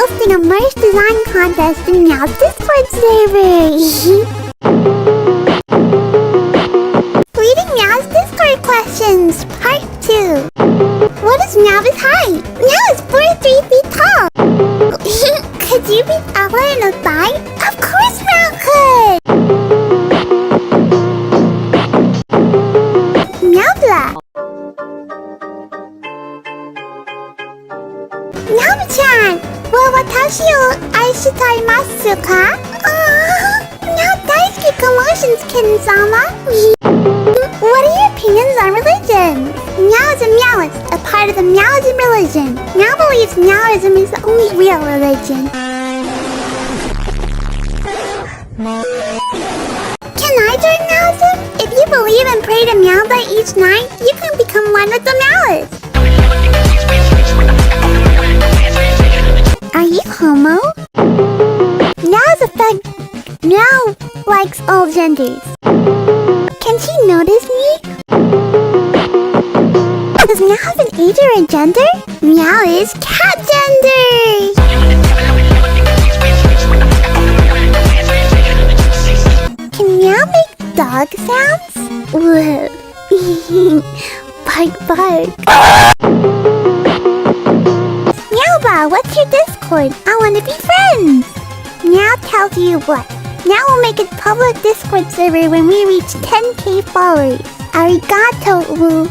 hosting a merch design contest in Meow's Discord server. Reading Meow's Discord questions, part 2. What is Meowbah's height? Meow is 43 feet tall. Could you be taller in a thigh? Of course Meow could! Meowbah. Meowbah-chan, watashi o aishitaimasu ka? Meow daisuke commotions, Kitten-sama. What are your opinions on religion? Meow is a Meowist, a part of the Meowism religion. Meow believes Meowism is the only real religion. Can I join Meowism? If you believe and pray to Meowbah each night, you can become one with the Meowists. Are you homo? Meow is a fag. Meow likes all genders. Can she notice me? Does Meow have an age or a gender? Meow is cat gender! Can Meow make dog sounds? Whoa. Bark, bark. Meowbah, what's your Discord? I want to be friends! Meow tells you what? Meow will make a public Discord server when we reach 10k followers. Arigato, woo.